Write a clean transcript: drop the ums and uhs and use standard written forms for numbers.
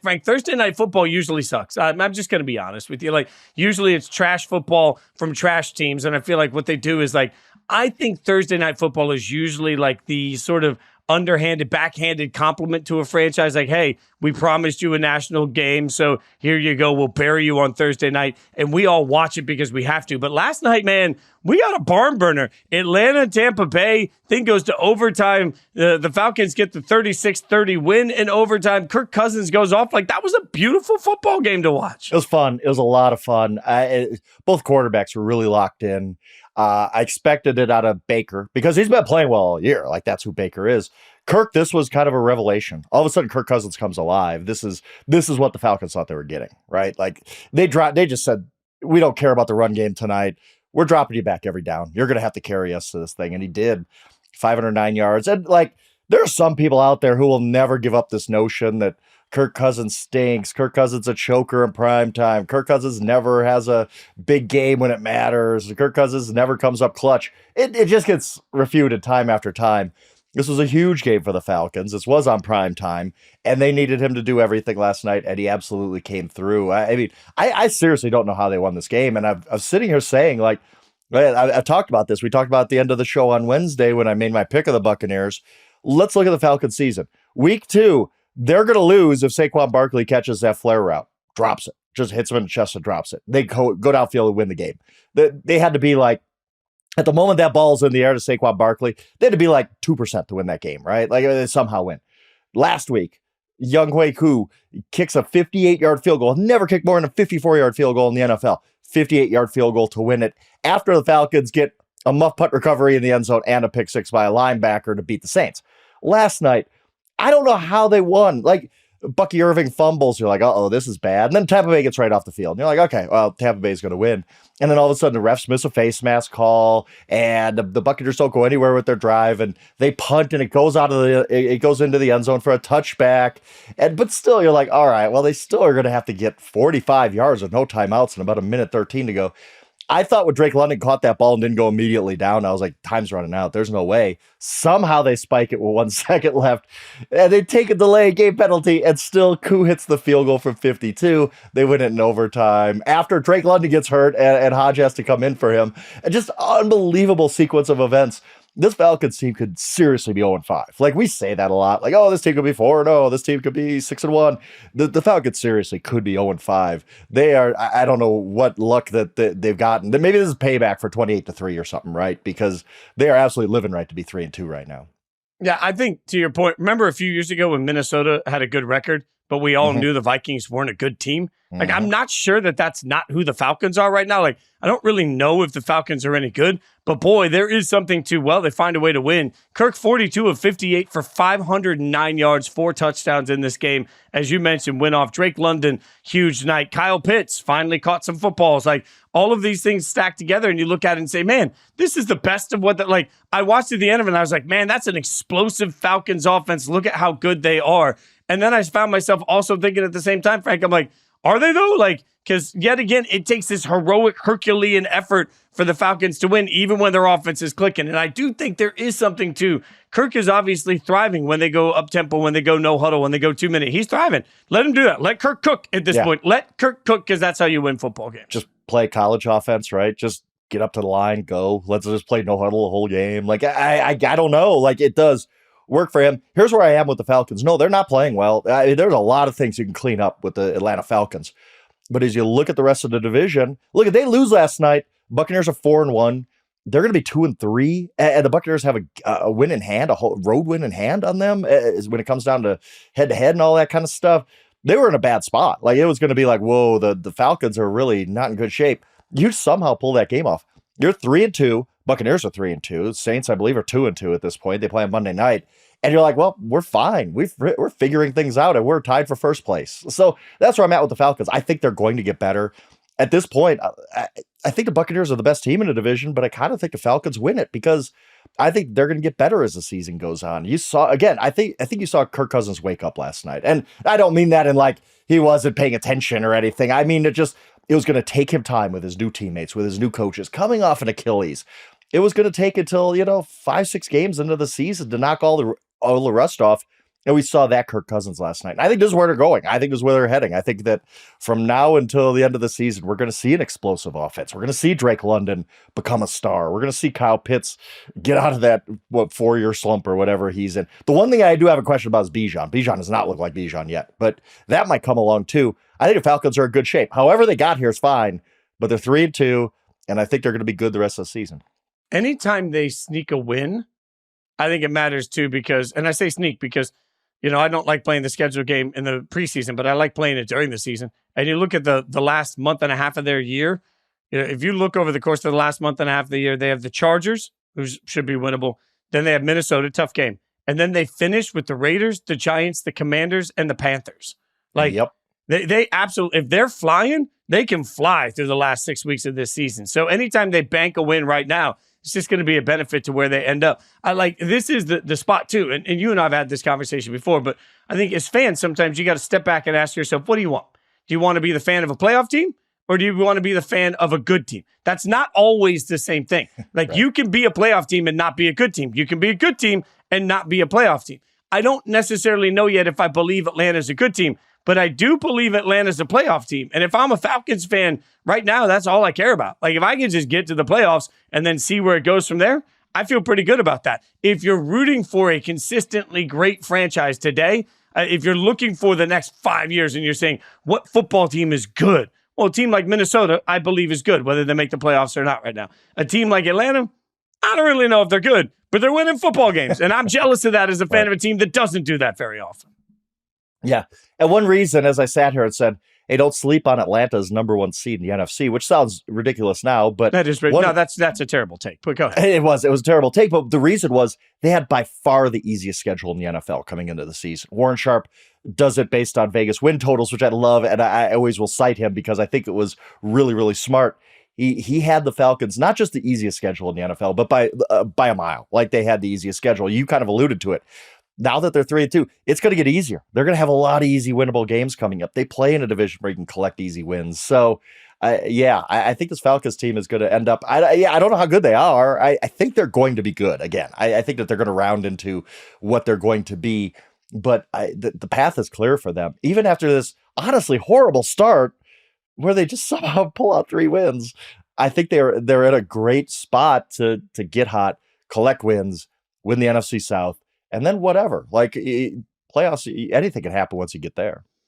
Frank, Thursday night football usually sucks. I'm just going to be honest with you. Like, usually it's trash football from trash teams. And I feel like what they do is like, I think Thursday night football is usually like the sort of underhanded, backhanded compliment to a franchise. Like, hey, we promised you a national game, so here you go. We'll bury you on Thursday night. And we all watch it because we have to. But last night, man, we got a barn burner. Atlanta, Tampa Bay, thing goes to overtime. The Falcons get the 36-30 win in overtime. Kirk Cousins goes off. Like, that was a beautiful football game to watch. It was fun. It was a lot of fun. Both quarterbacks were really locked in. I expected it out of Baker because he's been playing well all year. Like, that's who Baker is. Kirk, this was kind of a revelation. All of a sudden, Kirk Cousins comes alive. This is what the Falcons thought they were getting, right? Like, they just said, we don't care about the run game tonight. We're dropping you back every down. You're going to have to carry us to this thing. And he did. 509 yards. And, like, there are some people out there who will never give up this notion that Kirk Cousins stinks. Kirk Cousins a choker in prime time. Kirk Cousins never has a big game when it matters. Kirk Cousins never comes up clutch. It just gets refuted time after time. This was a huge game for the Falcons. This was on prime time, and they needed him to do everything last night, and he absolutely came through. I mean, I seriously don't know how they won this game, and I'm sitting here saying, like, I've talked about this. We talked about at the end of the show on Wednesday when I made my pick of the Buccaneers. Let's look at the Falcons season. Week 2, they're going to lose if Saquon Barkley catches that flare route, drops it, just hits him in the chest and drops it. They go downfield and win the game. They had to be like, at the moment that ball's in the air to Saquon Barkley, they had to be like 2% to win that game, right? Like, they somehow win. Last week, Younghoe Koo kicks a 58-yard field goal. Never kicked more than a 54-yard field goal in the NFL. 58-yard field goal to win it after the Falcons get a muff punt recovery in the end zone and a pick six by a linebacker to beat the Saints. Last night, I don't know how they won. Like, Bucky Irving fumbles. You're like, uh-oh, this is bad. And then Tampa Bay gets right off the field. And you're like, okay, well, Tampa Bay's going to win. And then all of a sudden, the refs miss a face mask call, and the Buccaneers don't go anywhere with their drive, and they punt, and it goes into the end zone for a touchback. But still, you're like, all right, well, they still are going to have to get 45 yards with no timeouts and about a minute 13 to go. I thought when Drake London caught that ball and didn't go immediately down, I was like, time's running out. There's no way. Somehow they spike it with 1 second left, and they take a delay game penalty, and still Koo hits the field goal from 52. They win it in overtime. After Drake London gets hurt and Hodge has to come in for him. And just unbelievable sequence of events. This Falcons team could seriously be 0-5. Like, we say that a lot. Like, oh, this team could be 4-0. This team could be 6-1. The Falcons seriously could be 0-5. They are, I don't know what luck that they've gotten. Maybe this is payback for 28-3 or something, right? Because they are absolutely living right to be 3-2 right now. Yeah, I think to your point, remember a few years ago when Minnesota had a good record, but we all knew the Vikings weren't a good team? Like, I'm not sure that that's not who the Falcons are right now. Like, I don't really know if the Falcons are any good, but boy, there is something to, well, they find a way to win. Kirk, 42 of 58 for 509 yards, 4 touchdowns in this game. As you mentioned, went off. Drake London, huge night. Kyle Pitts finally caught some footballs. Like, all of these things stacked together, and you look at it and say, man, this is the best of what that, like, I watched at the end of it, and I was like, man, that's an explosive Falcons offense. Look at how good they are. And then I found myself also thinking at the same time, Frank, I'm like, are they though? Like, because yet again, it takes this heroic Herculean effort for the Falcons to win, even when their offense is clicking. And I do think there is something to Kirk is obviously thriving when they go up tempo, when they go no huddle, when they go 2 minute. He's thriving. Let him do that. Let Kirk cook at this point. Let Kirk cook, because that's how you win football games. Just play college offense, right? Just get up to the line, go. Let's just play no huddle the whole game. Like, I don't know. Like, it does work for him. Here's where I am with the Falcons. No, they're not playing well. There's a lot of things you can clean up with the Atlanta Falcons. But as you look at the rest of the division, look, if they lose last night, Buccaneers are 4-1. They're going to be 2-3. And the Buccaneers have a win in hand, a whole road win in hand on them when it comes down to head-to-head and all that kind of stuff. They were in a bad spot. Like, it was going to be like, whoa, the Falcons are really not in good shape. You somehow pull that game off. You're 3-2. Buccaneers are 3-2. Saints, I believe, are 2-2 at this point. They play on Monday night. And you're like, well, we're fine. We're figuring things out, and we're tied for first place. So that's where I'm at with the Falcons. I think they're going to get better. At this point, I think the Buccaneers are the best team in the division, but I kind of think the Falcons win it because I think they're going to get better as the season goes on. You saw, again, I think you saw Kirk Cousins wake up last night. And I don't mean that in like he wasn't paying attention or anything. I mean, it was going to take him time with his new teammates, with his new coaches, coming off an Achilles. It was going to take until, 5-6 games into the season to knock all the rust off. And we saw that Kirk Cousins last night. And I think this is where they're going. I think this is where they're heading. I think that from now until the end of the season, we're going to see an explosive offense. We're going to see Drake London become a star. We're going to see Kyle Pitts get out of that 4-year slump or whatever he's in. The one thing I do have a question about is Bijan. Bijan does not look like Bijan yet, but that might come along too. I think the Falcons are in good shape. However they got here is fine, but they're 3-2, and I think they're going to be good the rest of the season. Anytime they sneak a win, I think it matters too because, and I say sneak because, I don't like playing the schedule game in the preseason, but I like playing it during the season. And you look at the last month and a half of their year, if you look over the course of the last month and a half of the year, they have the Chargers, who should be winnable. Then they have Minnesota, tough game. And then they finish with the Raiders, the Giants, the Commanders, and the Panthers. Yep. They absolutely, if they're flying, they can fly through the last 6 weeks of this season. So anytime they bank a win right now, it's just going to be a benefit to where they end up. This is the spot too. And you and I have had this conversation before, but I think as fans, sometimes you got to step back and ask yourself, what do you want? Do you want to be the fan of a playoff team or do you want to be the fan of a good team? That's not always the same thing. Like right. You can be a playoff team and not be a good team. You can be a good team and not be a playoff team. I don't necessarily know yet if I believe Atlanta's a good team, but I do believe Atlanta's a playoff team. And if I'm a Falcons fan right now, that's all I care about. Like if I can just get to the playoffs and then see where it goes from there, I feel pretty good about that. If you're rooting for a consistently great franchise today, if you're looking for the next 5 years and you're saying, what football team is good? Well, a team like Minnesota, I believe is good, whether they make the playoffs or not right now. A team like Atlanta, I don't really know if they're good, but they're winning football games. And I'm jealous of that as a fan of a team that doesn't do that very often. Yeah. And one reason, as I sat here and said, hey, don't sleep on Atlanta's number 1 seed in the NFC, which sounds ridiculous now, but that is no, that's a terrible take. But go ahead. It was a terrible take, but the reason was they had by far the easiest schedule in the NFL coming into the season. Warren Sharp does it based on Vegas win totals, which I love, and I always will cite him because I think it was really, really smart. He had the Falcons not just the easiest schedule in the NFL, but by a mile. Like they had the easiest schedule. You kind of alluded to it. Now that they're 3-2, it's going to get easier. They're going to have a lot of easy winnable games coming up. They play in a division where you can collect easy wins. So, I think this Falcons team is going to end up. I don't know how good they are. I think they're going to be good again. I think that they're going to round into what they're going to be. But the path is clear for them, even after this honestly horrible start, where they just somehow pull out 3 wins. I think they're in a great spot to get hot, collect wins, win the NFC South. And then whatever, like playoffs, anything can happen once you get there.